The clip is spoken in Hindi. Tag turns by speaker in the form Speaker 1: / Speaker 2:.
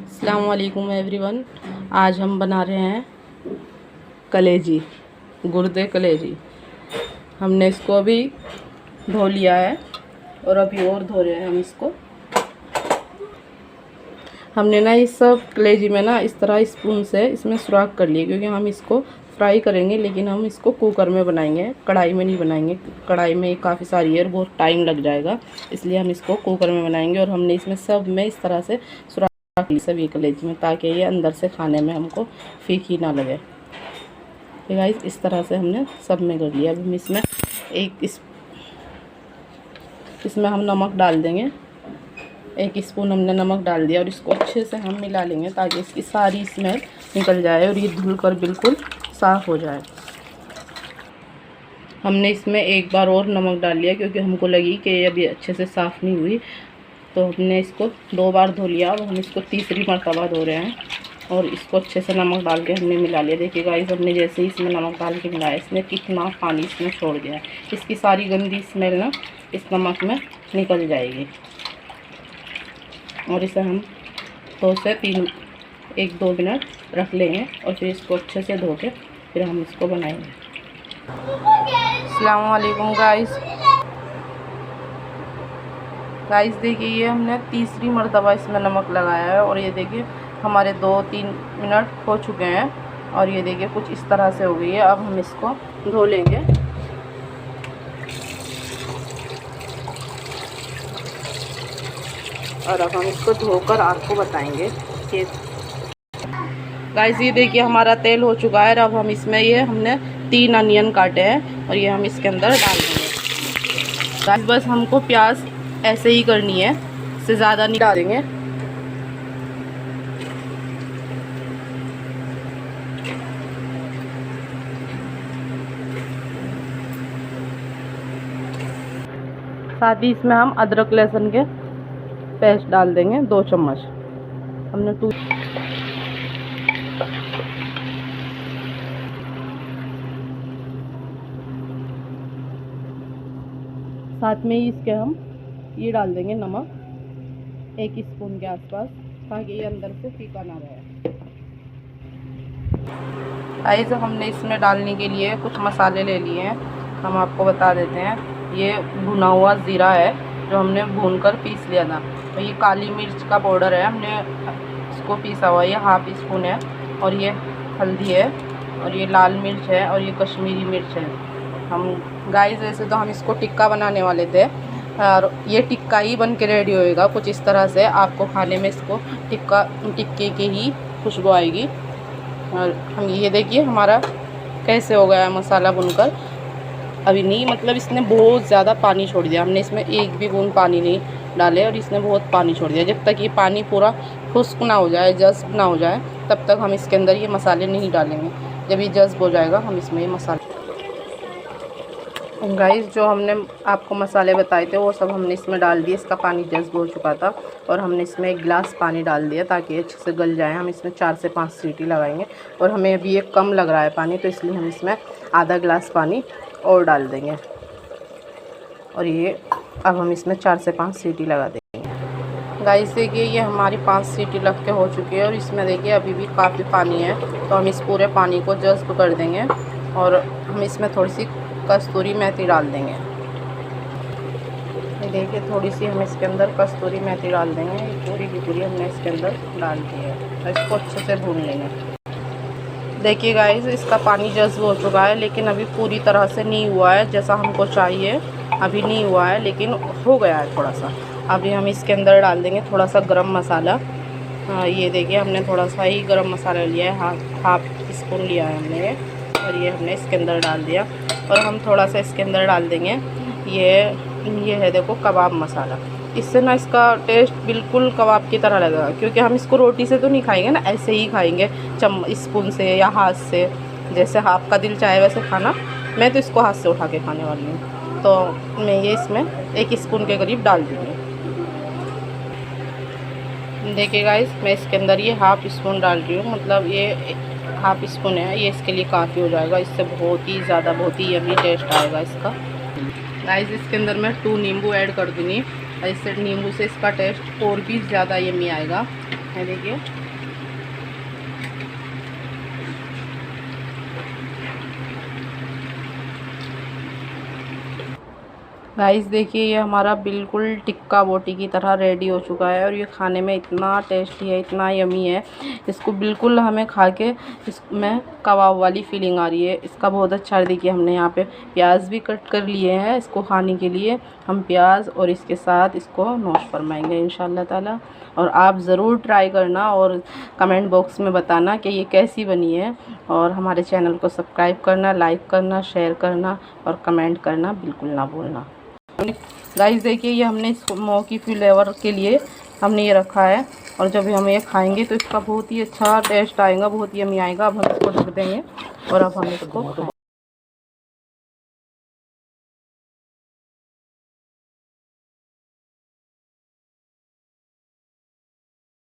Speaker 1: अस्सलाम वालेकुम एवरीवन। आज हम बना रहे हैं कलेजी, गुर्दे कलेजी। हमने इसको अभी धो लिया है और अभी और धो रहे हैं हम इसको। हमने ना इस सब कलेजी में ना इस तरह स्पून से इसमें सुराख कर लिए, क्योंकि हम इसको फ्राई करेंगे, लेकिन हम इसको कुकर में बनाएंगे, कढ़ाई में नहीं बनाएंगे। कढ़ाई में काफ़ी सारी है और बहुत टाइम लग जाएगा, इसलिए हम इसको कुकर में बनाएंगे। और हमने इसमें सब में इस तरह से सुराख सभी कलेजी में, ताकि ये अंदर से खाने में हमको फीकी ना लगे। तो गाइस इस तरह से हमने सब में कर लिया। अब हम इसमें इसमें हम नमक डाल देंगे। 1 स्पून हमने नमक डाल दिया और इसको अच्छे से हम मिला लेंगे, ताकि इसकी सारी स्मेल निकल जाए और ये धुलकर बिल्कुल साफ़ हो जाए। हमने इसमें एक बार और नमक डाल लिया, क्योंकि हमको लगी कि ये अभी अच्छे से साफ़ नहीं हुई, तो हमने इसको 2 बार धो लिया। अब हम इसको तीसरी मरतबा धो रहे हैं और इसको अच्छे से नमक डाल के हमने मिला लिया। देखिए गाइस, हमने जैसे ही इसमें नमक डाल के मिलाया, इसने कितना पानी इसमें छोड़ दिया है। इसकी सारी गंदी स्मेल ना इस नमक में निकल जाएगी। और इसे हम 2 से 1-2 मिनट रख लेंगे और फिर इसको अच्छे से धो के फिर हम इसको बनाएंगे। अस्सलाम वालेकुम गाइस। देखिए, ये हमने तीसरी मरतबा इसमें नमक लगाया है और ये देखिए हमारे 2-3 मिनट हो चुके हैं और ये देखिए कुछ इस तरह से हो गई है। अब हम इसको धो लेंगे। और अब हम इसको धोकर आपको बताएंगे कि गाइस, ये देखिए हमारा तेल हो चुका है। अब हम इसमें हमने 3 अनियन काटे हैं और ये हम इसके अंदर डाल देंगे। गाइस बस हमको प्याज ऐसे ही करनी है, इससे ज़्यादा नहीं डालेंगे। साथ ही इसमें हम अदरक लहसुन के पेस्ट डाल देंगे 2 चम्मच। हमने साथ में ही इसके हम ये डाल देंगे नमक 1 स्पून के आसपास, ताकि ये अंदर से फीका ना रहे। गाइस, हमने इसमें डालने के लिए कुछ मसाले ले लिए हैं, हम आपको बता देते हैं। ये भुना हुआ ज़ीरा है जो हमने भूनकर पीस लिया था। तो ये काली मिर्च का पाउडर है, हमने इसको पीसा हुआ, ये 1/2 स्पून है। और ये हल्दी है और ये लाल मिर्च है और ये कश्मीरी मिर्च है। हम गाइस वैसे तो हम इसको टिक्का बनाने वाले थे और ये टिक्का ही बन के रेडी होएगा कुछ इस तरह से। आपको खाने में इसको टिक्के की ही खुशबू आएगी। और हम ये देखिए हमारा कैसे हो गया है मसाला भुनकर। अभी नहीं, मतलब इसने बहुत ज़्यादा पानी छोड़ दिया। हमने इसमें 1 भी बूंद पानी नहीं डाले और इसने बहुत पानी छोड़ दिया। जब तक ये पानी पूरा खुश्क ना हो जाए, जज़्ब ना हो जाए, तब तक हम इसके अंदर ये मसाले नहीं डालेंगे। जब ये जज़्ब हो जाएगा हम इसमें ये मसाले। गाइस, जो हमने आपको मसाले बताए थे वो सब हमने इसमें डाल दिए। इसका पानी जज़्ब हो चुका था और हमने इसमें 1 गिलास पानी डाल दिया, ताकि अच्छे से गल जाए। हम इसमें 4 से 5 सीटी लगाएंगे और हमें अभी ये कम लग रहा है पानी, तो इसलिए हम इसमें आधा गिलास पानी और डाल देंगे। और ये अब हम इसमें 4 से 5 सीटी लगा देंगे। गाइस देखिए, ये हमारी 5 सीटी लग के हो चुकी है और इसमें देखिए अभी भी काफ़ी पानी है, तो हम इस पूरे पानी को जज़्ब कर देंगे। और हम इसमें थोड़ी सी कस्तूरी मेथी डाल देंगे। देखिए थोड़ी सी हम इसके अंदर कस्तूरी मेथी डाल देंगे। पूरी की पूरी हमने इसके अंदर डाल दी है और इसको अच्छे से भून लेंगे। देखिए गाइस, इसका पानी जज़्ब हो चुका है, लेकिन अभी पूरी तरह से नहीं हुआ है जैसा हमको चाहिए। अभी नहीं हुआ है, लेकिन हो गया है थोड़ा सा। अभी हम इसके अंदर डाल देंगे थोड़ा सा गरम मसाला। ये देखिए हमने थोड़ा सा ही गरम मसाला लिया है, हाफ स्पून लिया है हमने ये, और ये हमने इसके अंदर डाल दिया। और हम थोड़ा सा इसके अंदर डाल देंगे ये है देखो कबाब मसाला। इससे ना इसका टेस्ट बिल्कुल कबाब की तरह लगेगा, क्योंकि हम इसको रोटी से तो नहीं खाएंगे ना, ऐसे ही खाएंगे स्पून से या हाथ से, जैसे आपका दिल चाहे वैसे खाना। मैं तो इसको हाथ से उठा के खाने वाली हूँ, तो मैं ये इसमें 1 स्पून के करीब डाल दूँगी। देखिए गाइस, मैं इसके अंदर ये 1/2 स्पून डाल रही हूँ, मतलब ये 1/2 स्पून है, ये इसके लिए काफ़ी हो जाएगा। इससे बहुत ही ज़्यादा बहुत ही यम्मी टेस्ट आएगा इसका। गाइस, इसके अंदर मैं 2 नींबू ऐड कर दूँगी, इससे नींबू से इसका टेस्ट और भी ज़्यादा यम्मी आएगा। ये देखिए गाइस, देखिए ये हमारा बिल्कुल टिक्का बोटी की तरह रेडी हो चुका है और ये खाने में इतना टेस्टी है, इतना यमी है। इसको बिल्कुल हमें खा के इसमें कबाब वाली फीलिंग आ रही है इसका। बहुत अच्छा। देखिए हमने यहाँ पे प्याज भी कट कर लिए हैं इसको खाने के लिए। हम प्याज और इसके साथ इसको नोश फरमाएंगे इंशाल्लाह ताला। और आप ज़रूर ट्राई करना और कमेंट बॉक्स में बताना कि ये कैसी बनी है। और हमारे चैनल को सब्सक्राइब करना, लाइक करना, शेयर करना और कमेंट करना बिल्कुल ना भूलना। गाइस देखिए ये हमने स्मोकी फ्लेवर के लिए हमने ये रखा है और जब हम ये खाएंगे तो इसका बहुत ही अच्छा टेस्ट आएगा, बहुत ही यम्मी आएगा। अब हम इसको ढक देंगे और अब हम इसको